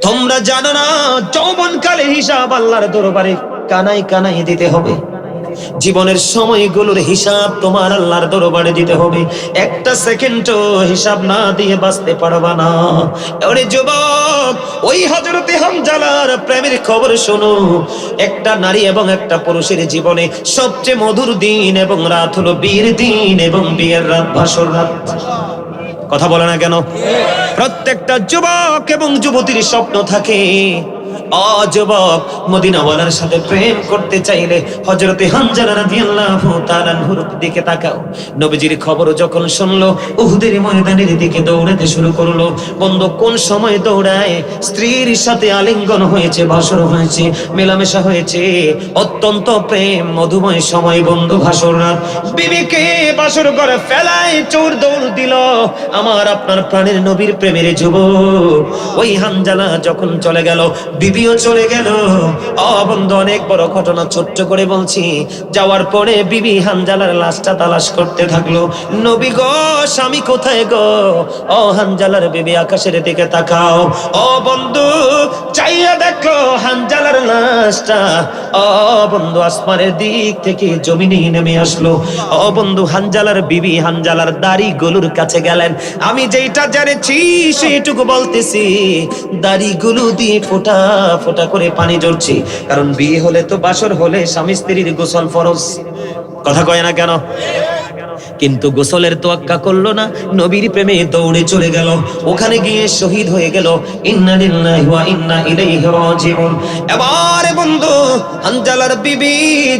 তোমরা জানো না যৌবনকালের হিসাব আল্লাহর দরবারে কানাই কানাই দিতে হবে। জীবনের সময়গুলোর হিসাব তোমার আল্লাহর দরবারে দিতে হবে। একটা সেকেন্ডও হিসাব না দিয়ে বাঁচতে পারবা না। ওরে যুবক, ওই হযরতে হামজালার প্রেমের খবর শোনো। একটা নারী এবং একটা পুরুষের জীবনে সবচেয়ে মধুর দিন এবং রাত হলো বিয়ের দিন এবং বিয়ের রাত বাসর রাত। কথা বলে না কেন? প্রত্যেকটা যুবক এবং যুবতীর স্বপ্ন থাকে, যুবক মদিনাওয়ালার সাথে প্রেম করতে চাইলে হযরতে হামজালা রাদিয়াল্লাহু তাআলা আনহুর দিকে তাকাও। নবীজির খবর যখন শুনলো, উহুদের ময়দানের দিকে দৌড়াতে শুরু করলো। বন্ধু কোন সময় দৌড়ায়? স্ত্রীর সাথে আলিঙ্গন হয়েছে, ভাসর হয়েছে, মেলামেশা হয়েছে, অত্যন্ত প্রেম মধুময় সময় বন্ধু, ভাসর রাত। বিবিকে বাসর করে ফেলায় চোর দৌড় দিল আমার আপনার প্রাণের নবীর প্রেমের যুবক। ওই হামজালা যখন চলে গেল, বিবিও চলে গেল। বন্ধু অনেক বড় ঘটনা, ছোট্ট করে বলছি। যাওয়ার পরে বিবি হামজালার লাশটা তালাশ করতে থাকলো। নবী গো, স্বামী কোথায় গো? হামজালার বিবি আকাশের দিকে তাকাও। বন্ধু চাইয়া দেখো হামজালার লাশটা। বন্ধু আসমানের দিক থেকে জমিনে নেমে আসলো। বন্ধু হামজালার বিবি হামজালার দাড়ি গুলোর কাছে গেলেন। আমি যেটা জেনেছি সেইটুকু বলতেছি। দাড়ি গুলো দিয়ে ফোঁটা ফোঁটা করে পানি ঝরছে, কারণ বিয়ে হলে তো বাসর হলে স্বামী স্ত্রীর গোসল ফরজ। কথা কয় না কেন? কিন্তু গোসলের তোয়াক্কা করলো না, নবীর প্রেমে দৌড়ে চলে গেল। ওখানে গিয়ে শহীদ হয়ে গেল। ইন্না লিল্লাহি ওয়া ইন্না ইলাইহি রাজিউন। এবারে বন্ধু হামজালার বিবি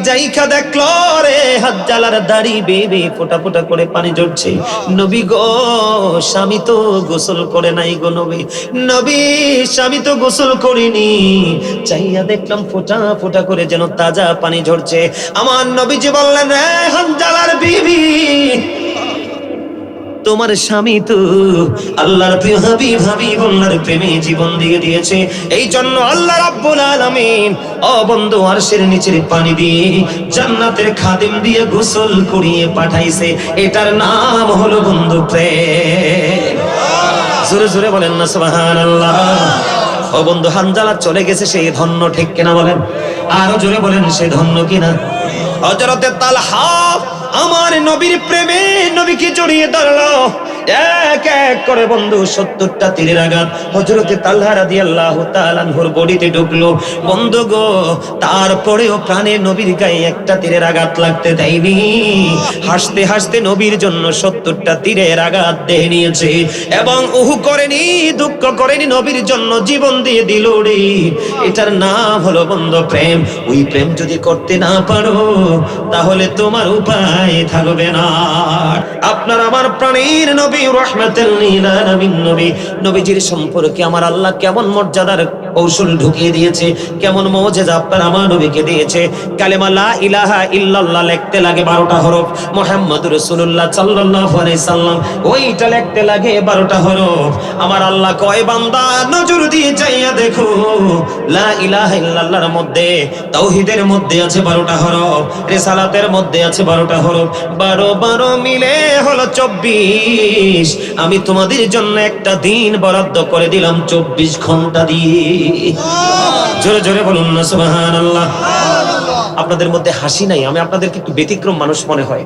যাইখা দেখলো রে হামজালার দাড়ি বেবে ফোঁটা ফোঁটা করে পানি ঝরছে। নবী গো, স্বামী তো গোসল করে নাই গো নবী। নবী, স্বামী তো গোসল করিনি। চাইয়া দেখলাম ফোঁটা ফোঁটা করে যেন তাজা পানি ঝরছে। আমার নবীজি বললেন, রে হামজালার বিবি, তোমার স্বামী তো আল্লাহর প্রিয় হাবিব, হাবিব আল্লাহর প্রেমে জীবন দিয়ে দিয়েছে। এই জন্য আল্লাহ রাব্বুল আলামিন বন্ধু আরশের নিচের পানি দিয়ে জান্নাতের খাদিম দিয়ে গোসল করিয়ে পাঠাইছে। এটার নাম হলো বন্ধু প্রেম। জোরে জোরে বলেন না সুবহানাল্লাহ। বন্ধু হামজালা চলে গেছে, সেই ধন্য, ঠিক কিনা বলেন? আরো জোরে বলেন, সে ধন্য কিনা? হযরতে তালহা আমার নবীর প্রেমে নবীকে জড়িয়ে ধরলো। এক এক করে বন্ধু ৭০টা তীরের আঘাত হযরতে তালহা রাদিয়াল্লাহু তাআলা আনহুর বডিতে ঢুকলো। বন্ধু গো, তারপরেও প্রাণে নবীর গায়ে একটা তীরের আঘাত লাগতে দেয়নি। হাসতে হাসতে নবীর জন্য ৭০টা তীরের আঘাত দেহে নিয়েছে এবং উহু করেনি, দুঃখ করেনি, নবীর জন্য জীবন দিয়ে দিল রে। এটার নাম হলো বন্ধু প্রেম। ওই প্রেম যদি করতে না পারো তাহলে তোমার উপায় থাকবে না। আপনার আমার প্রাণের নবী রাহমাতুল লিল আলামিন নবী, নবীজির সম্পর্কে আমার আল্লাহ কেমন মর্যাদার কৌশল ঢুকিয়ে দিয়েছে, কেমন মুজিজা আপনার আমার নবীকে দিয়েছে। কালেমা লা ইলাহা ইল্লাল্লাহ লিখতে লাগে 12টা হরফ, মুহাম্মদুর রাসূলুল্লাহ সাল্লাল্লাহু আলাইহি সাল্লাম ওইটা লিখতে লাগে 12টা হরফ। আমার আল্লাহ কয়, বান্দা নজর দিয়ে চাইয়া দেখো, লা ইলাহা ইল্লাল্লাহর মধ্যে, তাওহীদের মধ্যে আছে 12টা হরফ, রিসালাতের মধ্যে আছে 12টা হরফ। 12 মিলে হলো 24। আমি তোমাদের জন্য একটা দিন বরাদ্দ করে দিলাম 24 ঘন্টা দিয়ে। জোরে জোরে বলুন না সুবহানাল্লাহ। আপনাদের মধ্যে হাসি নাই, আমি আপনাদেরকে একটু ব্যতিক্রম মানুষ মনে হয়।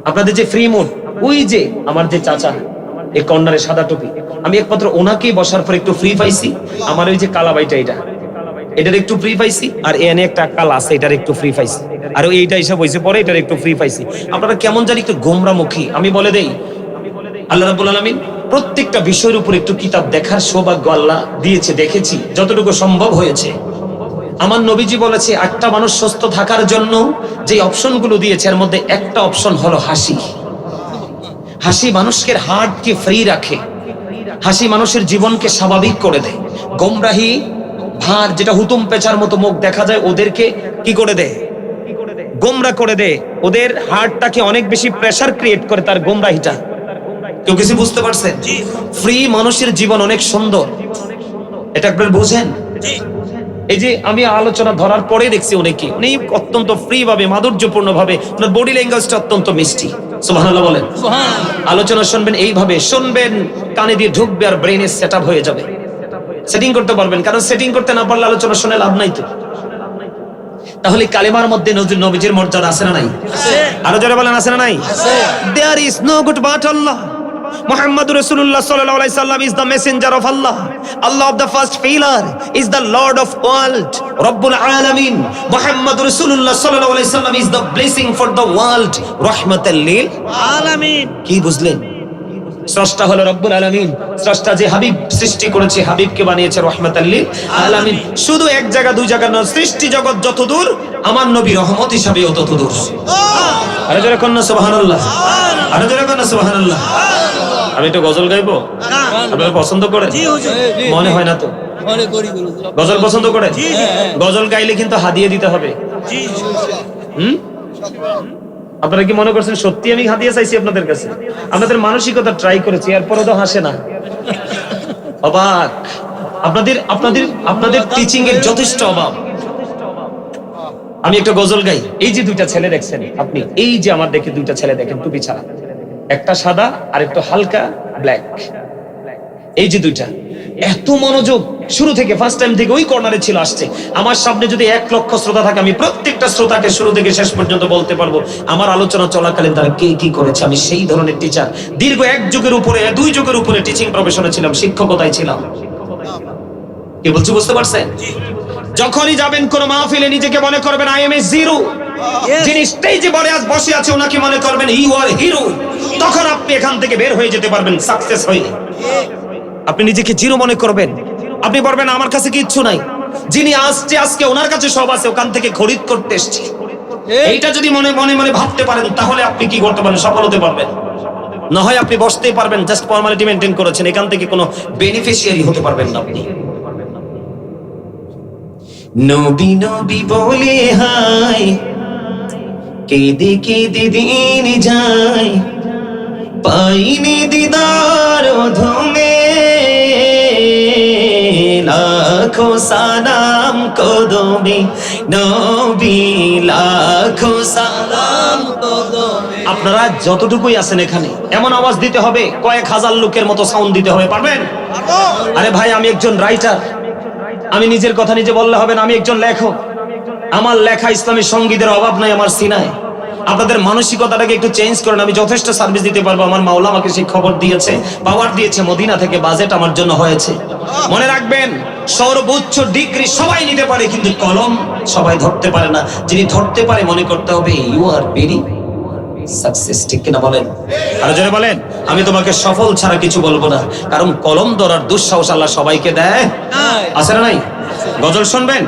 আপনাদের যে ফ্রি মুড, ওই যে আমার যে চাচা এই কর্নারে সাদা টুপি, আমি একমাত্র ওনাকেই বসার পর একটু ফ্রি পাইছি। আমার ওই যে কালাবাইটা, এটার একটু ফ্রি পাইছি, আর এনে একটা কালা আছে, এটার একটু ফ্রি পাইছি, আর এইটা হিসাব হয়েছে পরে, এটার একটু ফ্রি পাইছি। আপনারা কেমন জানি একটু গোমরামুখী। আমি বলে দেই, আল্লাহ রাব্বুল আলামিন প্রত্যেকটা বিষয়ের উপর একটু কিতাব দেখার সৌভাগ্য আল্লাহ দিয়েছে, দেখেছি যতটুকু সম্ভব হয়েছে। আমার নবীজি বলেছে, একটা মানুষ সুস্থ থাকার জন্য যে অপশনগুলো দিয়েছে এর মধ্যে একটা অপশন হলো হাসি। হাসি মানুষকে হার্টকে ফ্রি রাখে, হাসি মানুষের জীবনকে স্বাভাবিক করে দেয়। গোমরাহি ভার, যেটা হুতুম পেঁচার মতো মুখ দেখা যায়, ওদেরকে কি করে দেয়? গোমরা করে দেয়। ওদের হার্টটাকে অনেক বেশি প্রেসার ক্রিয়েট করে তার গোমরাহিটা। কেউ কিছু বুঝতে পারছেন? ফ্রি মানুষের জীবন অনেক সুন্দর, এটা একবার বুঝেন। এই যে আমি আলোচনা ধরার পরে দেখছি উনি অত্যন্ত ফ্রি ভাবে, মাধুর্যপূর্ণ ভাবে, ওনার বডি ল্যাঙ্গুয়েজটা অত্যন্ত মিষ্টি। সুবহানাল্লাহ বলেন। আলোচনা শুনবেন এইভাবে, শুনবেন, কানে দিয়ে ঢুকবে আর ব্রেনে সেট আপ হয়ে যাবে। সেটিং করতে পারবেন, কারণ সেটিং করতে না পারলে আলোচনা শুনে লাভ নাই তো। তাহলে কালেমার মধ্যে নবীজির মর্যাদা আছে না নাই? আরো জোরে বলেন আছে না নাই? There is no good but Allah. Muhammadur Rasulullah sallallahu alaihi wasallam is the messenger of Allah. Allah of the first pillar is the Lord of world, Rabbul Alamin. Muhammadur Rasulullah sallallahu alaihi wasallam is the blessing for the world, rahmatan lil alamin. কি বুঝলেন? স্রষ্টা হলো রব্বুল আলামিন। স্রষ্টা যে হাবিব সৃষ্টি করেছে, হাবিবকে বানিয়েছে রহমাতাল লিল আলামিন। শুধু এক জায়গা দুই জায়গা নয়, সৃষ্টি জগৎ যত দূর আমার নবী রহমত হিসাবেও তত দূর। আরে জোরে কোন সুবহানাল্লাহ, আরে জোরে কোন সুবহানাল্লাহ। আমি একটু গজল গাইবো, আপনারা পছন্দ করেন? মনে হয় না তো গজল পছন্দ করেন? গজল গাইলে কিন্তু হাদিয়া দিতে হবে। আপনারা কি মনে করছেন সত্যি আমি হাদিয়া চাইছি আপনাদের কাছে? আপনাদের মানসিকতা ট্রাই করেছি, এরপরও তো হাসে না। অবাক, আপনাদের টিচিং এর যথেষ্ট অভাব। আমি একটা গজল গাই। এই যে দুইটা ছেলে দেখছেন আপনি, এই যে আমার দেখে দুইটা ছেলে দেখেন টুপি ছাড়া, একটা সাদা আর একটা হালকা ব্ল্যাক, এই যে দুইটা, এত মনোযোগ শুরু থেকে ফার্স্ট টাইম থেকে ওই কর্নারে ছিল আসছে। আমার সামনে যদি 1 লক্ষ শ্রোতা থাকে, আমি প্রত্যেকটা শ্রোতাকে শুরু থেকে শেষ পর্যন্ত বলতে পারবো আমার আলোচনা চলাকালীন তারা কে কি করেছে। আমি সেই ধরনের টিচার, দীর্ঘ 1 যুগের উপরে 2 যুগের উপরে টিচিং প্রফেশনে ছিলাম, শিক্ষকতায় ছিলাম। কি বলছি বুঝতে পারছেন? যখনই যাবেন কোন মাহফিলে নিজেকে মনে করবেন আই এম এ জিরো। যিনি স্টেজে বসে আছে ওনাকে মনে করবেন ইউ আর হিরো। তখন আপনি এখান থেকে বের হয়ে যেতে পারবেন সাকসেস হয়ে। আপনি নিজেকে জিরো মনে করবেন, আপনি বলবেন আমার কাছে কিচ্ছু নাই। যিনি আসছে আজকে ওনার কাছে সব আছে, ওখান থেকে খরিদ করতে এসেছি। এইটা যদি মনে মনে মনে ভাবতে পারেন, তাহলে আপনি কি করতে পারেন? সফল হতে পারবেন। না হয় আপনি বসতেই পারবেন, জাস্ট ফর্মালিটি মেইনটেইন করেছেন, এখান থেকে কোনো বেনিফিশিয়ারি হতে পারবেন না আপনি। নবী নবী বলে হাই, কেঁদে কেঁদে দিন যায়, পাইনি দিদার ধুমে, লাখো সালাম কদমে নবী, লাখো সালাম কদমে। আপনারা যতটুকুই আছেন এখানে এমন আওয়াজ দিতে হবে, কয়েক হাজার লোকের মতো সাউন্ড দিতে হবে, পারবেন? আরে ভাই, আমি একজন রাইটার, আমি নিজের কথা নিজে বললে হবে না। আমি একজন লেখক, আমার লেখা ইসলামী সঙ্গীতের অভাব নাই আমার সিনায়। আপনাদের মানসিকতাটাকে একটু চেঞ্জ করেন, আমি যথেষ্ট সার্ভিস দিতে পারবো। আমার মাওলা আমাকে সেই খবর দিয়েছে, পাওয়ার দিয়েছে, মদিনা থেকে বাজেট আমার জন্য হয়েছে। মনে রাখবেন, সর্বোচ্চ ডিগ্রি সবাই নিতে পারে, কিন্তু কলম সবাই ধরতে পারে না। যিনি ধরতে পারে মনে করতে হবে ইউ আর ভেরি সাকসেস। ঠিক কিনা বলেন? আরো জোরে বলেন। আমি তোমাকে সফল ছাড়া কিছু বলবো না, কারণ কলম ধরার দুঃসাহস আল্লাহ সবাইকে দেয়, আছে না নাই? গজল শুনবেন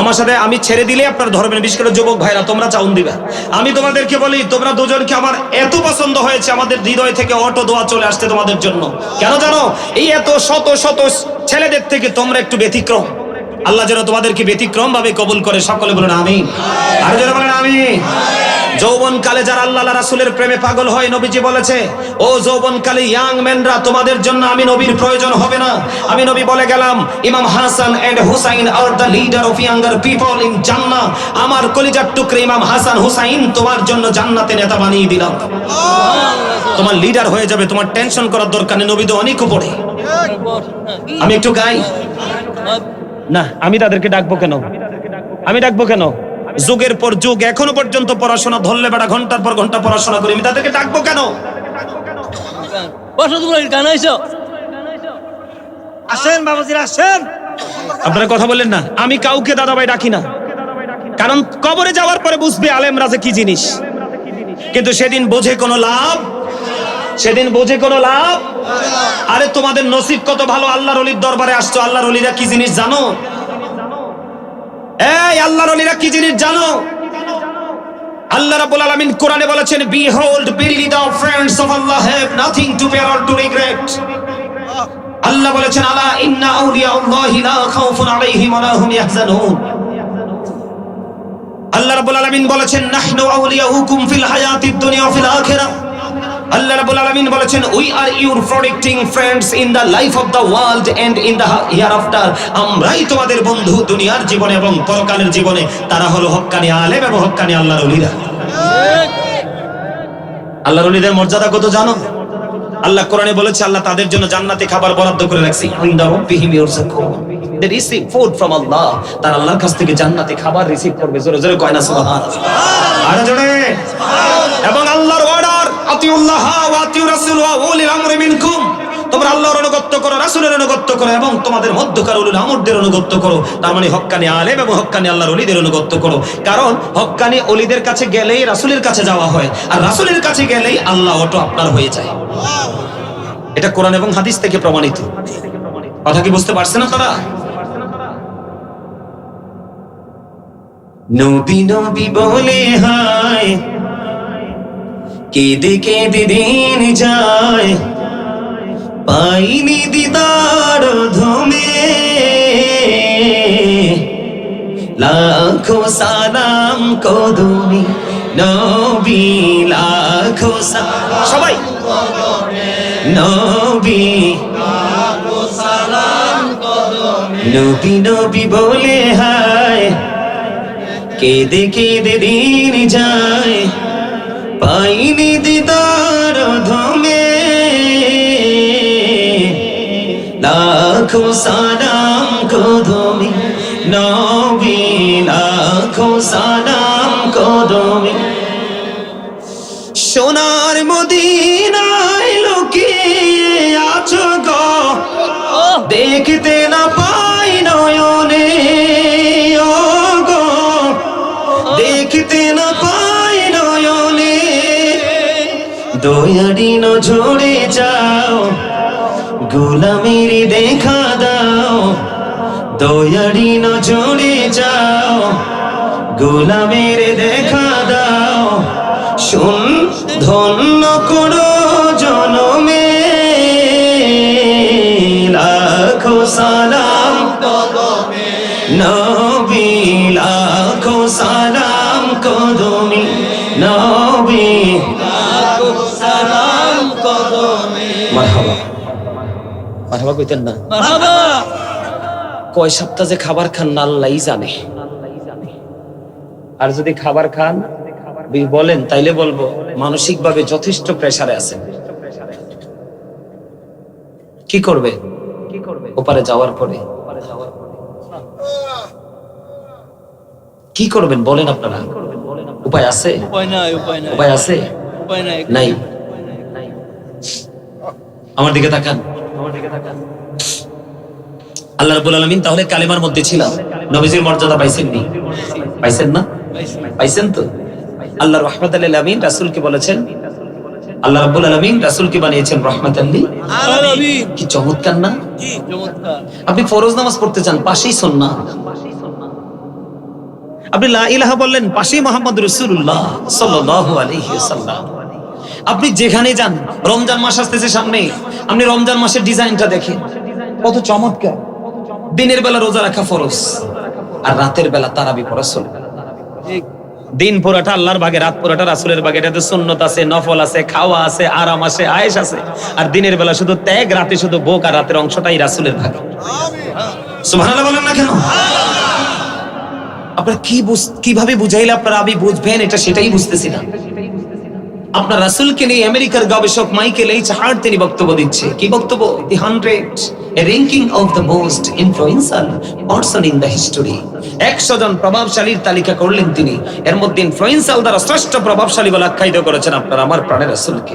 আমার সাথে? আমি ছেড়ে দিলে আপনারা ধরবেন, বিশেষ করে যুবক ভাইরা, তোমরা চাউন দিবা। আমি তোমাদেরকে বলি, তোমরা দুজনকে আমার এত পছন্দ হয়েছে, আমাদের হৃদয় থেকে অটো দোয়া চলে আসছে তোমাদের জন্য। কেন জানো? এই এত শত শত ছেলেদের থেকে তোমরা একটু ব্যতিক্রম। আল্লাহ যেন তোমাদেরকে ব্যতিক্রম ভাবে কবুল করে। সকলে বলেন আমিন। আর যারা বলেন আমিন। যৌবন কালে যারা আল্লাহ রাসূলের প্রেমে পাগল হয়, নবীজি বলেছে, ও যৌবন কালে ইয়াং ম্যানরা, তোমাদের জন্য আমি নবীর প্রয়োজন হবে না। আমি নবী বলে গেলাম, Imam Hasan and Hussain are the leader of younger people in Jannah. আমার কলিজার টুকরা ইমাম হাসান হুসাইন তোমার জন্য জান্নাতে নেতা বানিয়ে দিলাম। তোমার লিডার হয়ে যাবে, তোমার টেনশন করার দরকার নেই। নবী তো অনেক উপরে। আমি একটু গাই না, আমি তাদেরকে ডাকবো কেন? আমি ডাকবো কেন? যুগের পর যুগ এখনো পর্যন্ত পড়াশোনা ধরলে বেটা ঘন্টার পর ঘন্টা পড়াশোনা করি, আমি তাদেরকে ডাকবো কেন? আসেন বাবাজিরা, আসেন। আপনারা কথা বললেন না। আমি কাউকে দাদা ভাই ডাকি না, কারণ কবরে যাওয়ার পরে বুঝবে আলেমরা যে কি জিনিস। কিন্তু সেদিন বোঝে কোনো লাভ, সেদিন বোঝে কোনো লাভ। আরে তোমাদের নসিব কত ভালো, আল্লাহর ওলির দরবারে আসছো। আল্লাহর ওলিরা কি জিনিস জানো? এই আল্লাহর ওলিরা কি জিনিস জানো? আল্লাহ রাব্বুল আলামিন কোরআনে বলেছেন, behold verily the friends of Allah have nothing to fear or to regret। আল্লাহ বলেছেন, আলা ইন্না আউলিয়া আল্লাহি লা খাউফুন আলাইহিম ওয়া লা হুম ইয়াহজানুন। আল্লাহ রাব্বুল আলামিন বলেছেন, নাহনু আউলিয়াউকুম ফিল হায়াতিদ দুনিয়া ওয়া ফিল আখিরাহ। আল্লাহ রাব্বুল আলামিন বলেছেন, we are your protecting friends in the life of the world and in the hereafter. আমরাই তোমাদের বন্ধু দুনিয়ার জীবনে এবং পরকালের জীবনে। তারা হলো হক্কানি আলেম এবং হক্কানি আল্লাহর ওলিরা। আল্লাহর ওলিদের মর্যাদা কত জানো? আল্লাহ কোরআনে বলেছে আল্লাহ তাদের জন্য জান্নাতে খাবার বরাদ্দ করে রাখছে ইনদা রাব্বিহিম ইয়ারযাকুন দে রিসিভ ফুড ফ্রম আল্লাহ তারা আল্লাহর কাছ থেকে জান্নাতে খাবার রিসিভ করবে জোরে জোরে কয় না সুবহানাল্লাহ আর জোরে এবং আল্লাহর অর্ডার আতিউল্লাহ ওয়া আতিউর রাসূল ওয়া উলিল আমরি মিনকুম তোমরা আল্লাহর অনুগত্য করো রাসূলের অনুগত্য করো এবং তোমাদের মধ্যকার উলুল আমরদের অনুগত্য করো তার মানে হক্কানি আলেম এবং হক্কানি আল্লাহর ওলিদের অনুগত্য করো কারণ হক্কানি ওলিদের কাছে গেলেই রাসূলের কাছে যাওয়া হয় আর রাসূলের কাছে গেলেই আল্লাহ অটো আপনার হয়ে যায় এটা কোরআন এবং হাদিস থেকে প্রমাণিত কথা কি বুঝতে পারছেন আপনারা নবী নবী বলে হায় কেঁদে কেঁদে দিন যায় পাইনি দিদার ধুমে লাখো সালাম কদমে নবী লাখো সবাই নবী লাখো সালাম কদমে নবী নবী বলে হায় কেঁদে কেঁদে দিন যায় পাইনি দিদার ধুমে লাখো সালাম কদমে নবী লাখো সালাম কদমে সোনার মদিনায় লুকিয়ে আছো গো দেখতে না পাই নয়নে ও গো দেখতে না পাই নয়নে দয়ারি নজরে যাও গোলামের দেখা দাও দয়ারি নজরে যাও গোলামের দেখা দাও শুন ধন্য করো জনমে লাখো সালাম কদমে নবী লাখো সালাম কদমে নবী লাখো সালাম কদমে মারহাবা মারহাবা কইতেন না মারহাবা কয় সপ্তাহ যে খাবার খান না আল্লাহই জানে আর যদি খাবার খান বলেন তাইলে বলবো মানসিক ভাবে যথেষ্ট প্রেসারে আছেন কি করবে ওপারে যাওয়ার পরে কি করবেন বলেন আপনারা উপায় আছে উপায় আছে নাই আমার দিকে তাকান আল্লাহ রাব্বুল আলামিন তাহলে কালেমার মধ্যে ছিলাম নবীজির মর্যাদা পাইছেন নি পাইছেন না পাইছেন তো আল্লাহ রাহমাতুল লিল আলামিন রাসূলকে বলেছেন আল্লাহ রাব্বুল আলামিন রাসূলকে বানিয়েছেন রাহমাতাল লিল আলামিন কি চমৎকার না জি চমৎকার আপনি ফরজ নামাজ পড়তে চান পাশেই সুন্নাহ আপনি লা ইলাহা বললেন পাশেই মুহাম্মদ রাসূলুল্লাহ সাল্লাল্লাহু আলাইহি ওয়াসাল্লাম আপনি যেখানে যান রমজান মাস আসতেছে সামনে আপনি রমজান মাসের ডিজাইনটা দেখেন কত চমৎকার দিনের বেলা রোজা রাখা ফরজ আর রাতের বেলা তারাবি পড়া সুন্নাত দিন পুরাটা আল্লাহর ভাগে রাত পুরাটা রাসূলের ভাগে এটাতে সুন্নাত আছে নফল আছে খাওয়া আছে আরাম আছে আয়েশ আছে আর দিনের বেলা শুধু ত্যাগ রাতে শুধু ভোগ আর রাতের অংশটাই রাসূলের ভাগে আমিন সুবহানাল্লাহ বলেন না কেন আপনারা কিভাবে বুঝাইলে আপনারা আমি বুঝবেন এটা সেটাই বুঝতেছি না আপনার রাসূলকে নিয়ে আমেরিকার গবেষক মাইকেল এইচ হার্ট তিনি বক্তব্য দিচ্ছে কি বক্তব্য দি 100 এ ranking of the most influential person in the history 100 জন প্রভাবশালীর তালিকা করলেন তিনি এর মধ্যে ইনফ্লুয়েন্সিয়াল দ্বারা শ্রেষ্ঠ প্রভাবশালী বলে আখ্যায়িত করেছেন আপনারা আমার প্রাণের রাসূলকে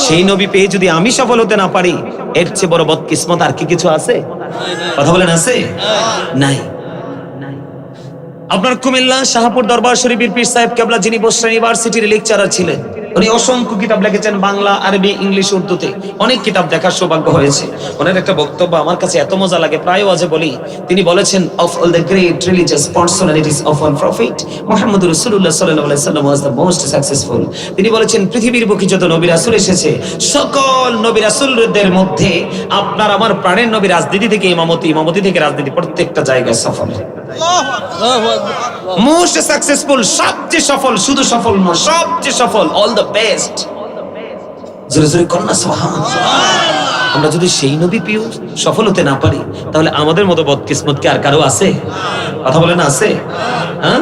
সেই নবী পেয়ে যদি আমি সফল হতে না পারি এর চেয়ে বড় বদকিসমত আর কি কিছু আছে কথা বলেন আছে নাই আপনার কুমিল্লা শাহপুর দরবার শরীফের পীর সাহেব কেবলা যিনি বসরা ইউনিভার্সিটির লেকচারার ছিলেন উনি অসংখ্য কিতাব লিখেছেন বাংলা আরবি ইংলিশ উর্দুতে অনেক কিতাব দেখার সৌভাগ্য হয়েছে ওনার একটা বক্তব্য আমার কাছে এত মজা লাগে প্রায় ওয়াজে বলি তিনি বলেছেন of all the great religious personalities of one prophet মুহাম্মদুর রাসূলুল্লাহ সাল্লাল্লাহু আলাইহি ওয়াসাল্লাম ওয়াজ দ্য মোস্ট সাকসেসফুল তিনি বলেছেন পৃথিবীর বুকে যত নবী রাসূল এসেছে সকল নবী রাসূলদের মধ্যে আপনার আমার প্রাণের নবী রাজনীতি থেকে ইমামতি থেকে রাজনীতি প্রত্যেকটা জায়গায় সফল মোস্ট সাকসেসফুল সবচেয়ে সফল শুধু সফল নয় সবচেয়ে সফল অল দ্য বেস্ট জোরে জোরে কন্যা সুবহানাল্লাহ আমরা যদি সেই নবী পেয়ে সফল হতে না পারি তাহলে আমাদের মতো বদকিসমত কি আর কারো আছে কথা বলেন আছে হ্যাঁ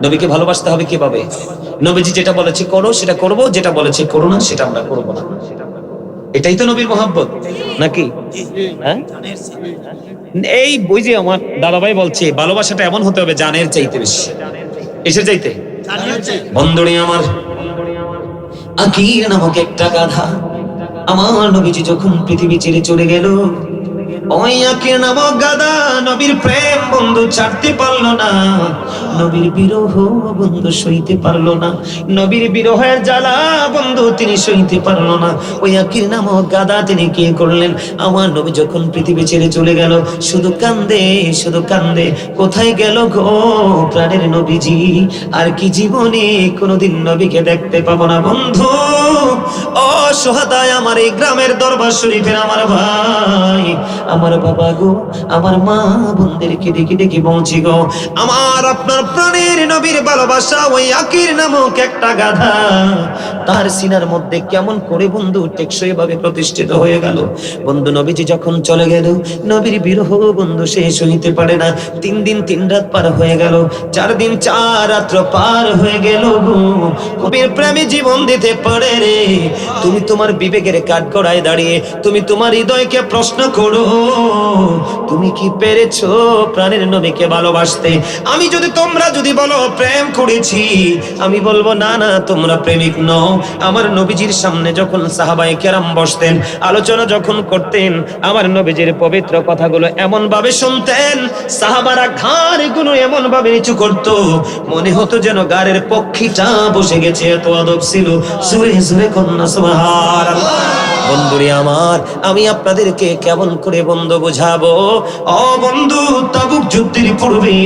নবীকে ভালোবাসতে হবে কিভাবে নবীজি যেটা বলেছে করো সেটা করব, যেটা বলেছে করো না সেটা আমরা করব না। এটাই তো নবীর মহব্বত নাকি? হ্যাঁ, এই বই যে আমার দাদাভাই বলছে ভালোবাসাটা এমন হতে হবে জানের চাইতে বেশি, এসে চাইতে। বন্ধুরে আমার, আকির নামক একটা গাধা আমার নবীজি যখন পৃথিবী ছেড়ে চলে গেল, ওই আকির নামক গাধা নবীর প্রেম বন্ধু ছাড়তে পারলো না, নবীর বিরহ বন্ধু সইতে পারলো না, নবীর বিরহের জ্বালা বন্ধু তিনি সইতে পারলো না। ওই আকির নামক গাধা তিনি কি করলেন, আমার নবী যখন পৃথিবী ছেড়ে চলে গেল শুধু কান্দে শুধু কান্দে, কোথায় গেল গো প্রাণের নবীজি, আর কি জীবনে কোনোদিন নবীকে দেখতে পাবো না। বন্ধু অসহায় আমার এই গ্রামের দরবার শরীফের আমার ভাই, আমার বাবা গো, আমার মা বোনদেরকে ডেকে ডেকে বলছি গো, আমার আপনার প্রাণের নবীর ভালোবাসা ওই আকির নামক একটা গাধা তার সিনার মধ্যে কেমন করে বন্ধু টেকসই ভাবে প্রতিষ্ঠিত হয়ে গেল। বন্ধু নবীজি যখন চলে গেল, নবীর বিরহ বন্ধু সে সইতে পারে না। 3 দিন 3 রাত পার হয়ে গেল, 4 দিন 4 রাত্র পার হয়ে গেল গো, কবির প্রেমে জীবন দিতে পারে রে। তুমি তোমার বিবেকের কাঠগড়ায় দাঁড়িয়ে তুমি তোমার হৃদয়কে প্রশ্ন করো, তুমি কি পেরেছো প্রাণের নবীকে ভালোবাসতে? আমি যদি তোমরা যদি বলো প্রেম করেছি, আমি বলবো না না তোমরা প্রেমিক নও। আমার নবীজির সামনে যখন সাহাবায়ে কেরাম বসতেন, আলোচনা যখন করতেন, আমার নবীজির পবিত্র কথাগুলো এমন ভাবে শুনতেন, সাহাবারা ঘাড়গুলো এমন ভাবে নিচু করতো, মনে হতো যেন গাড়ের পক্ষীটা বসে গেছে, এত আদব ছিল। জোরে জোরে কন্যা সুবহানাল্লাহ। বন্ধুরে আমার, আমি আপনাদেরকে কেমন করে বন্ধু বোঝাবো? ও বন্ধু, তাবুক যুদ্ধের পূর্বে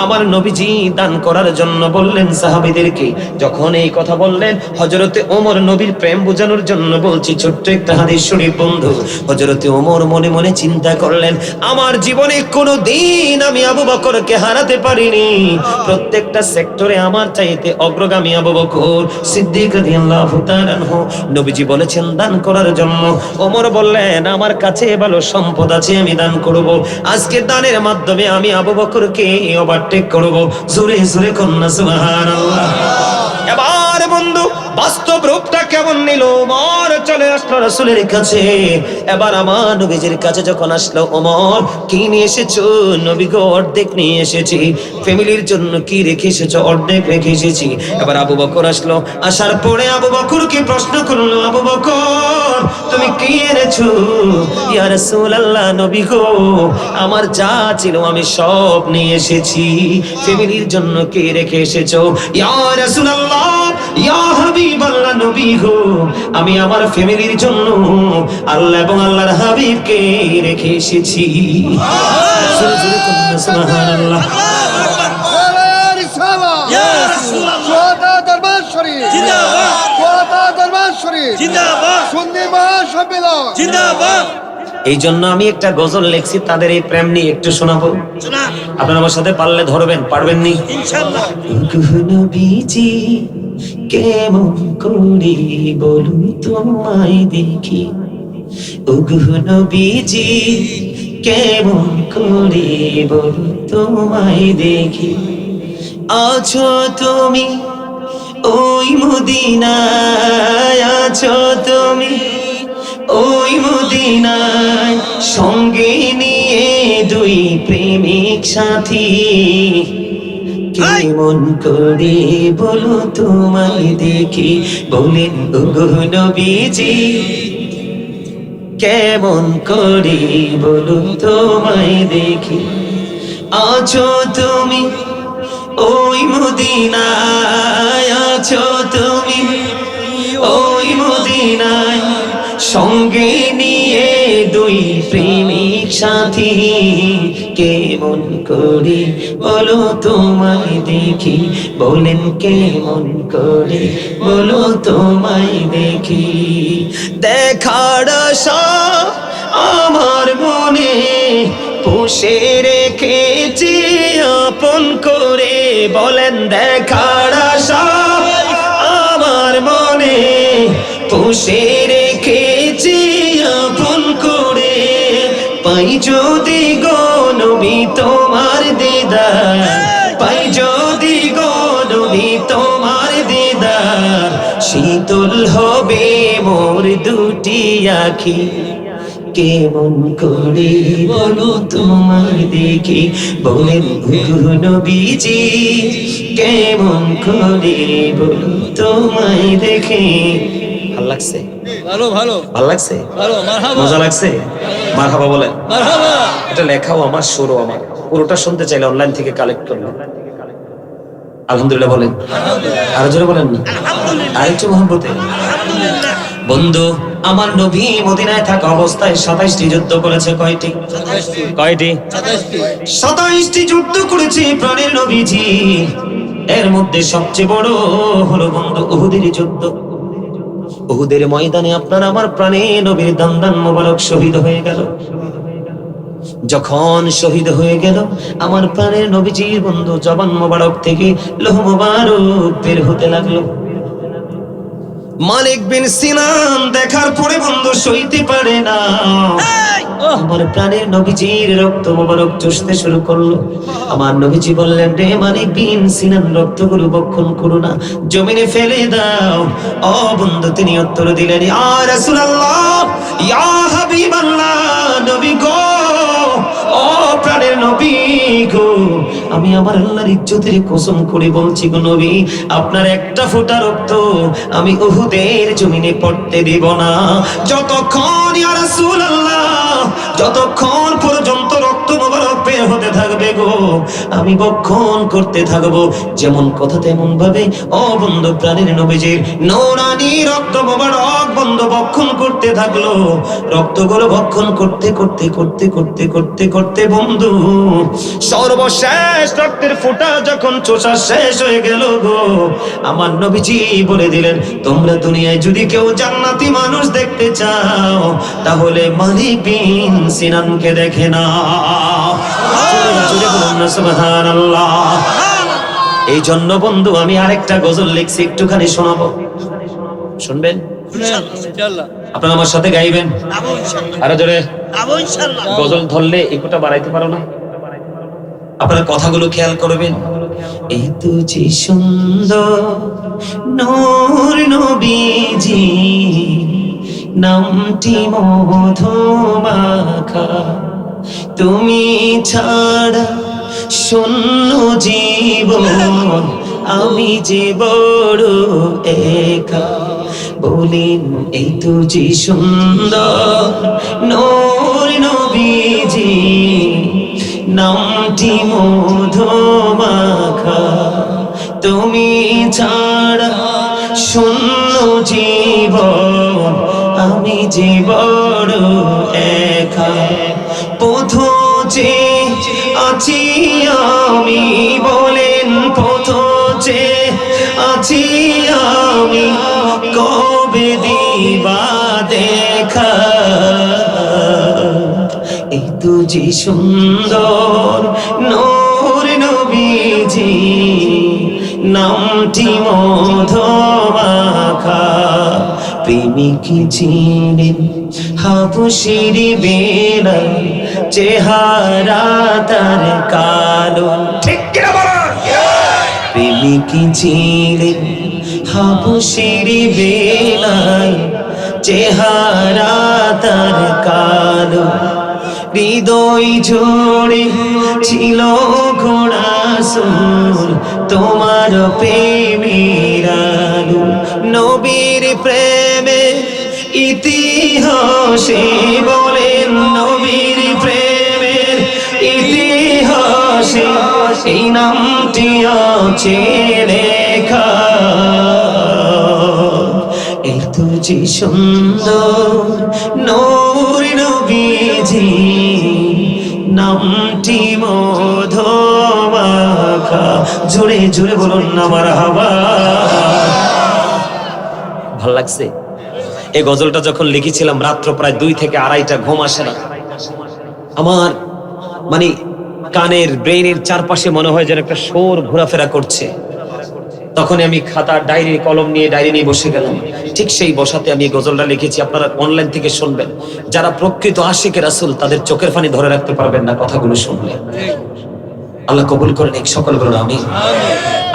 আমার নবীজি দান করার জন্য বললেন সাহাবীদেরকে। যখন এই কথা বললেন, হযরতে ওমর নবীর প্রেম বোঝানোর জন্য বলছি ছোট্ট একটা হাদিস শরীফ বন্ধু। হযরতে ওমর মনে মনে চিন্তা করলেন, আমার জীবনে কোনো দিন আমি আবু বকরকে হারাতে পারিনি, প্রত্যেকটা সেক্টরে আমার চাইতে অগ্রগামী আবু বকর সিদ্দিক রাদিয়াল্লাহু তাআলা আনহু। নবীজি বলেছেন দান করার জন্য। ওমর বললেন, আমার কাছে ভালো সম্পদ আছে, আমি দান করব। আজকে দানের মাধ্যমে আমি আবু বকরকে ওভারটেক করব। জোরে জোরে কন্যা সুবহানাল্লাহ। এবার বন্ধু বাস্তব রূপটা কেমন নিল? ওমর চলে আসলো রাসূলের কাছে। এবার আমার নবীজির কাছে যখন আসলো, ওমর কি নিয়ে এসেছো? নবী গো অর্ধেক নিয়ে এসেছি। ফ্যামিলির জন্য কি রেখে এসেছো? অর্ধেক রেখে এসেছি। এবার আবু বকর আসলো, আসার পরে আবু বকরকে প্রশ্ন করলো, আবু বকর তুমি কি এনেছো? ইয়া রাসূলুল্লাহ, নবী গো আমার যা ছিল আমি সব নিয়ে এসেছি। ফ্যামিলির জন্য কি রেখে এসেছো? ইয়া রাসূলুল্লাহ, ইয়া হাবিবাল্লাহ, নবী গো আমি আমার ফ্যামিলির জন্য আল্লাহ এবং আল্লাহর হাবিবকে রেখে এসেছি। সুবহানাল্লাহ। এই জন্য আমি একটা গজল লিখছি তাদের এই প্রেম নিয়ে, একটু শোনাবো। আপনারা আমার সাথে পারলে ধরবেন, পারবেন নি? ইনশাআল্লাহ। নবীজি কেমন করি বলুন তোমায় দেখি, ওগো নবীজি কেমন করি বলুন তোমায় দেখি, আছো তুমি ওই মদিনায়, আছো তুমি ওই মদিনায়, সঙ্গে নিয়ে দুই প্রেমিক সাথী, কেমন করে বলো তোমায় দেখি। বলেন ওগো নবীজি কেমন করে বলো তোমায় দেখি, আছো তুমি ওই মদিনায়, আছো তুমি ওই মদিনায়, সঙ্গে নিয়ে দুই প্রেমিক সাথী, কেমন করে বলো তোমায় দেখি। বলেন কেমন করে বলো তোমায় দেখি। দেখার আশা আমার মনে পুষে রেখেছি আপন করে। বলেন দেখার আশা আমার মনে পুষে রেখেছি আপন করে। পাই যদি গো নবী তোমার দিদার, পাই যদি গো নবী তোমার দিদার, দুটি আখি কেমন করে বলো তোমায় দেখি বলেন ওগো নবীজি কেমন করে বলো তোমায় দেখি ভাল লাগছে ভালো ভালো ভাল লাগছে ভালো মারহাবা মজা লাগছে মারহাবা বলেন মারহাবা এটা লেখাও আমার সুরও আমার পুরোটা শুনতে চাইলে অনলাইন থেকে কালেক্ট করবেন আলহামদুলিল্লাহ বলেন আর জোরে বলেন না আরেকটু মহব্বতে বন্ধু আমার নবী মদিনায় থাকা অবস্থায় 27টি যুদ্ধ করেছে কয়টি 27টি যুদ্ধ করেছে প্রাণের নবীজি এর মধ্যে সবচেয়ে বড় হলো বন্ধু উহুদের যুদ্ধ উহুদের ময়দানে আপনার আমার প্রাণে নবীর দান মোবারক শহীদ হয়ে গেল যখন শহীদ হয়ে গেল আমার প্রাণের নবীজির বন্ধু জবান মোবারক থেকে লোহ মোবারক বের হতে লাগলো মালিক বিন সিনান দেখার পরে বন্ধু সইতে পারে না আমার প্রাণের নবীজির রক্ত মোবারক চুষতে শুরু করলো আমার নবীজি বললেন রে মালিক বিন সিনান রক্তগুলো বক্ষণ করো না জমিনে ফেলে দাও ও বন্ধু তিনি উত্তর দিলেন ইয়া রাসূলুল্লাহ ইয়া হাবিবাল্লাহ নবী গো ও প্রাণের নবী গো আমি আমার আল্লাহর ইজ্জতের কসম করে বলছি গো নবী আপনার একটা ফোঁটা রক্ত আমি উহুদের জমিনে পড়তে দিব না যতক্ষণ ইয়া রাসূলুল্লাহ যতক্ষণ পর্যন্ত রক্ত মোবারক বের হতে থাকবে গো আমি বক্ষণ করতে থাকবো যেমন কথা তেমন ভাবে ও বন্ধু প্রাণের নবীজির নূরানি রক্ত মোবারক বন্ধু বক্ষণ করতে থাকলো রক্তগুলো বক্ষণ করতে করতে করতে করতে করতে করতে বন্ধু সর্বশেষ রক্তের ফোঁটা যখন চোষা শেষ হয়ে গেল গো আমার নবীজি বলে দিলেন তোমরা দুনিয়ায় যদি কেউ জান্নাতি মানুষ দেখতে চাও তাহলে মালিক বিন সিনানকে দেখে না জোরে বলুন না সুবহানাল্লাহ এই জন্য বন্ধু আমি আরেকটা গজল লিখছি একটুখানি শোনাবো শুনবেন ইনশাআল্লাহ আপনারা আমার সাথে গাইবেন আরো জোরে ইনশাআল্লাহ গজল ধরলে একটুটা বাড়াইতে পারো না আপনারা কথাগুলো খেয়াল করবেন এই তুজি সুন্দর নূর নবীজি নামটি মধুমাখা তুমি ছাড়া শূন্য জীবন আমি যে বড় একা বলেন এই তুজি সুন্দর নূর নবীজি নামটি মধুমাখা তুমি ছাড়া শূন্য জীবন আমি যে বড় একা পথো যে আছি আমি বলেন পথো যে আছি আমি কবে দিবা দেখা এই তুজি সুন্দর নূর নবীজি নামটি মধুমাখা প্রেমিক চিনেন হাবশির বেলা চেহারা তার কালো ঠিক কিনা বলেন প্রেমিক চিনেন হাবশির বেলা চেহারা তার কালো হৃদয় জোড়ে ছিল ঘোড়া সুর তোমার প্রেমের আলো নবীর প্রেমে ইতিহাসে বলেন নবীর প্রেমের ইতিহাসে এই নামটি আছে লেখা এই তুজি সুন্দর নূর নবীজি নামটি মধুমাখা জোরে জোরে বলুন না মারহাবা ভাল লাগছে এই গজলটা যখন লিখেছিলাম রাত্র প্রায় 2 থেকে 2:30 ঘুম আসে না আমার মানে কানের ব্রেইনের চারপাশে মনে হয় যেন একটা শোর ঘোরাফেরা করছে তখন আমি খাতা ডায়েরি কলম নিয়ে ডায়েরি নিয়ে বসে গেলাম ঠিক সেই বসাতে আমি গজলটা লিখেছি আপনারা অনলাইন থেকে শুনবেন যারা প্রকৃত আশিকে রাসূল তাদের চোখের পানি ধরে রাখতে পারবেন না কথাগুলো শুনলে আল্লাহ কবুল করেন এক সকল বলুন আমিন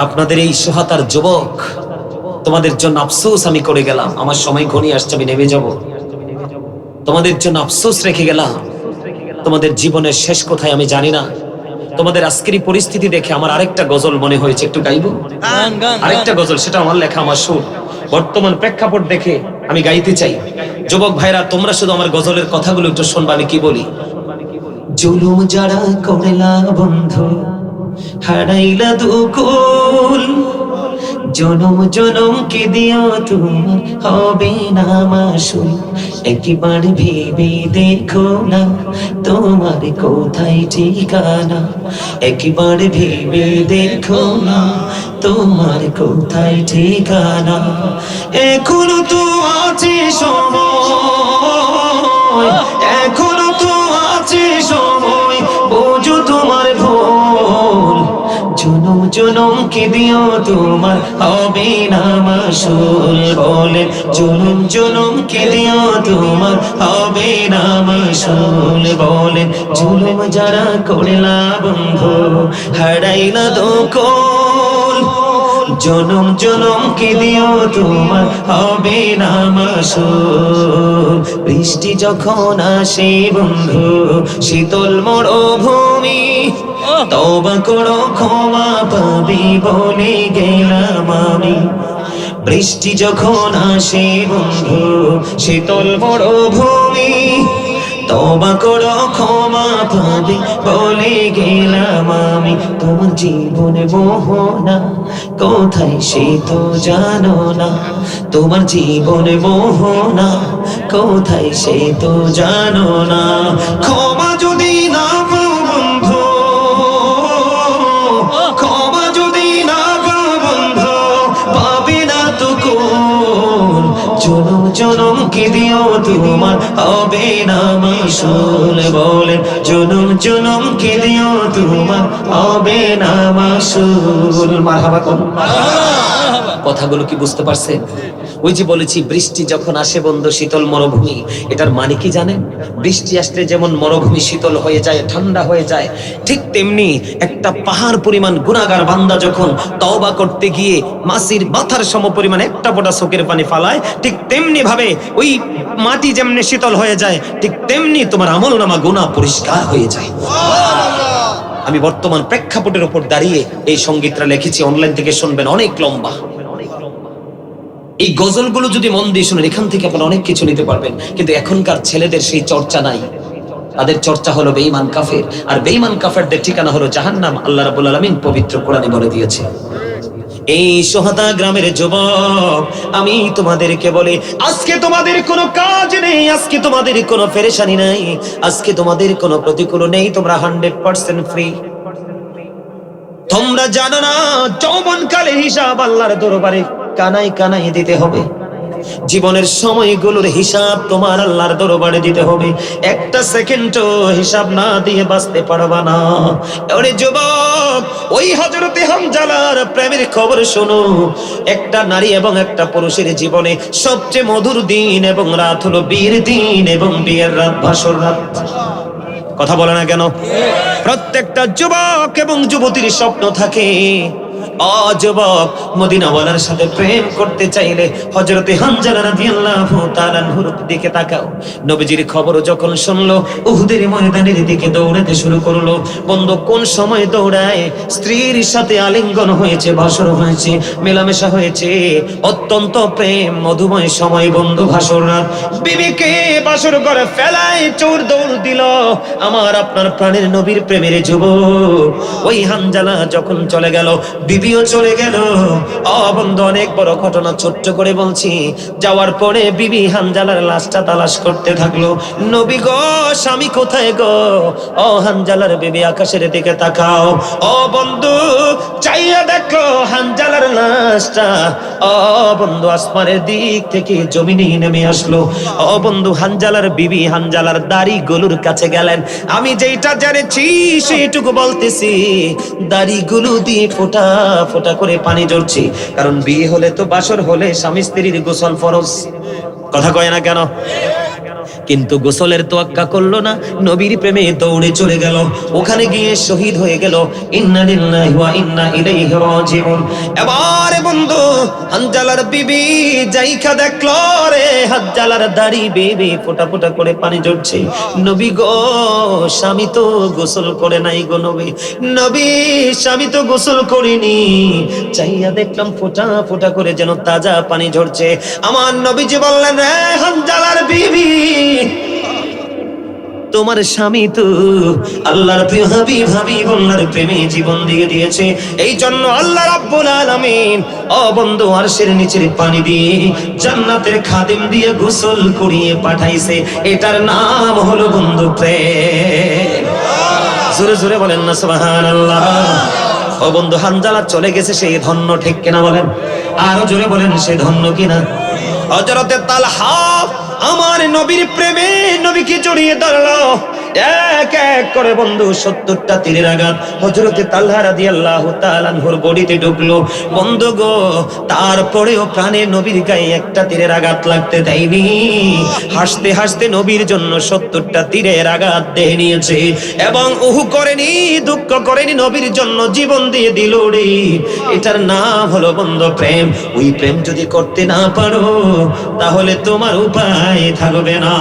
আপনাদের এই সোহাতার যুবক তোমাদের জন্য আফসোস আমি করে গেলাম, আমার সময় ঘনিয়ে আসছে, আমি নেমে যাব। তোমাদের জন্য আফসোস রেখে গেলাম, তোমাদের জীবনের শেষ কোথায় আমি জানি না। তোমাদের আজকের এই পরিস্থিতি দেখে আমার আরেকটা গজল মনে হয়েছে, একটু গাইবো। গান গান আরেকটা গজল, সেটা আমার লেখা, আমার সুর। বর্তমান প্রেক্ষাপট দেখে আমি গাইতে চাই। যুবক ভাইরা, তোমরা শুধু আমার গজলের কথাগুলো একটু শুনবা, আমি কি বলি। জুলুম যারা করলা বন্ধু, হারাইলা দুকুল, জনম জনম কে দিও তোমার হবে না মাসুল। একবার ভেবে দেখো না তোমার কোথায় ঠিকানা, একবার ভেবে দেখো না তোমার কোথায় ঠিকানা। এখনো তো আছে সময়, এখনো তো আছে সময়, বোঝো তোমার ভুল। জনম জনম কে দিও তোমার হবে না মাসুল, বলেন জনম জনম কে দিও তোমার হবে না মাসুল। বলেন জুলুম যারা করলা বন্ধু, হারাইলা দোকল, জনম জনম কে দিও তোমার হবে না মাসুল। বৃষ্টি যখন আসে বন্ধু, শীতল মরুভূমি, তওবা করো ক্ষমা পাবি বলে গেলাম আমি। বৃষ্টি যখন আসে বন্ধু, শীতল মরুভূমি, তওবা করো ক্ষমা পাবি বলে গেলাম আমি। তোমার জীবনে মোহনা কোথায় সে তো জানো না, তোমার জীবনে মোহনা কোথায় সে তো জানো না। ক্ষমা যদি না পাও বন্ধু, ক্ষমা যদি না পাও বন্ধু, পাবে না তো কোন। জনম জনম কে দিও তোমার হবে না মাসুল, বলে জনম জনম কে দিও তোমার হবে না মাসুল। মারহাবা কোন কথাগুলো কি বুঝতে পারছেন? ওই যে বলেছি, বৃষ্টি যখন আসে বন্ধু, শীতল মরুভূমি, এটার মানে কি জানেন? বৃষ্টি আসলে যেমন মরুভূমি শীতল হয়ে যায়, ঠান্ডা হয়ে যায়, ঠিক তেমনি একটা পাহাড় পরিমাণ গুনাহগার বান্দা যখন তওবা করতে গিয়ে মাছির মাথার সমপরিমাণ একটা ফোঁটা চোখের পানি ফালায়, ঠিক তেমনি ভাবে ওই মাটি যেমনি শীতল হয়ে যায়, ঠিক তেমনি তোমার আমলনামা গুনাহ পরিষ্কার হয়ে যায়। আমি বর্তমান প্রেক্ষাপটের উপর দাঁড়িয়ে এই সঙ্গীতটা লিখেছি, অনলাইন থেকে শুনবেন, অনেক লম্বা। এই গজলগুলো যদি মন দিয়ে শুনেন, এখান থেকে আপনারা অনেক কিছু নিতে পারবেন। কিন্তু এখনকার ছেলেদের সেই চর্চা নাই, তাদের চর্চা হলো বেঈমান কাফের, আর বেঈমান কাফেরদের ঠিকানা হলো জাহান্নাম। আল্লাহ রাব্বুল আলামিন পবিত্র কোরআনে বলে দিয়েছে। এই সোহাদা গ্রামের যুবক, আমি তোমাদেরকে বলি, আজকে তোমাদের কোনো কাজ নেই, আজকে তোমাদের কোনো পেরেশানি নাই, আজকে তোমাদের কোনো প্রতিকূল নেই, তোমরা 100% ফ্রি। তোমরা জানো না যৌবনকালের হিসাব আল্লাহর দরবারে কানাই কানাই দিতে হবে। জীবনের সময়গুলোর হিসাব তোমার আল্লাহর দরবারে দিতে হবে। একটা সেকেন্ডও হিসাব না দিয়ে বাঁচতে পারবা না। ওরে যুবক, ওই হযরতে হামজালার প্রেমের খবর শোনো। একটা নারী এবং একটা পুরুষের জীবনে সবচেয়ে মধুর দিন এবং রাত হলো বিয়ের দিন এবং বিয়ের রাত ভাসর রাত। কথা বলে না কেন? প্রত্যেকটা যুবক এবং যুবতীর স্বপ্ন থাকে, যুবক মদিনাওয়ালার সাথে প্রেম করতে চাইলে হযরতে হামজালা রাদিয়াল্লাহু তাআলা আনহুর দিকে তাকাও। নবীজির খবর যখন শুনলো, উহুদের ময়দানের দিকে দৌড়াতে শুরু করলো। বন্ধু কোন সময় দৌড়ায়? স্ত্রীর সাথে আলিঙ্গন হয়েছে, ভাসর হয়েছে, মেলামেশা হয়েছে, অত্যন্ত প্রেম মধুময় সময় বন্ধু, ভাসর রাত। বিবিকে বাসর করে ফেলায় চোর দৌড় দিল আমার আপনার প্রাণের নবীর প্রেমের যুবক। ওই হামজালা যখন চলে গেল, বিবিও চলে গেল। বন্ধু, অনেক বড় ঘটনা, ছোট্ট করে বলছি। যাওয়ার পরে বিবি হামজালার লাশটা তালাশ করতে থাকলো। নবী গো, স্বামী কোথায় গো? হামজালার বিবি আকাশের দিকে তাকাও। বন্ধু, চাইয়া দেখো হামজালার লাশটা। বন্ধু, আসমানের দিক থেকে জমিনে নেমে আসলো। বন্ধু, হামজালার বিবি হামজালার দাড়ি গুলোর কাছে গেলেন। আমি যেটা জেনেছি সেইটুকু বলতেছি। দাড়ি গুলো দিয়ে ফোঁটা ফোঁটা করে পানি ঝরছে, কারণ বিয়ে হলে তো, বাসর হলে স্বামী স্ত্রীর গোসল ফরজ। কথা কয় না কেন? কিন্তু গোসলের তোয়াক্কা করলো না, নবীর প্রেমে দৌড়ে চলে গেল, ওখানে গিয়ে শহীদ হয়ে গেল। ইন্না লিল্লাহি ওয়া ইন্না ইলাইহি রাজিউন। এবারে বন্ধু হানজালার বিবি যাইখা দেখলো রে হানজালার দাড়ি বেবে ফোঁটা ফোঁটা করে পানি ঝরছে। নবী গো, স্বামী তো গোসল করে নাই গো নবী, নবী স্বামী তো গোসল করিনি। চাইয়া দেখলাম ফোঁটা ফোঁটা করে যেন তাজা পানি ঝরছে। আমার নবীজি বললেন, রে হানজালার বিবি, তোমার স্বামী তো আল্লাহর প্রিয় হাবিব, হাবিবুল্লাহর প্রেমে জীবন দিয়ে দিয়েছে। এই জন্য আল্লাহ রাব্বুল আলামিন ও বন্ধু আরশের নিচের পানি দিয়ে জান্নাতের খাদিম দিয়ে গোসল করিয়ে পাঠাইছে। এটার নাম হলো বন্ধু প্রেম। জোরে জোরে বলেন না সুবহানাল্লাহ। ও বন্ধু হানজালা চলে গেছে, সেই ধন্য, ঠিক কিনা বলেন? আরো জোরে বলেন, সে ধন্য কিনা? হযরতে তালহা আমার নবীর প্রেমে নবীকে জড়িয়ে ধরলো, এক এক করে বন্ধু 70টা তীরের আঘাত হযরতে তালহা রাদিয়াল্লাহু তাআলা আনহুর বডিতে ঢুকলো। বন্ধু গো, তারপরেও প্রাণে নবীর গায়ে একটা তীরের আঘাত লাগতে দেয়নি। হাসতে হাসতে নবীর জন্য 70টা তীরের আঘাত দেহে নিয়েছে এবং উহু করেনি, দুঃখ করেনি, নবীর জন্য জীবন দিয়ে দিল রে। এটার নাম হলো বন্ধু প্রেম। ওই প্রেম যদি করতে না পারো তাহলে তোমার উপায় থাকবে না।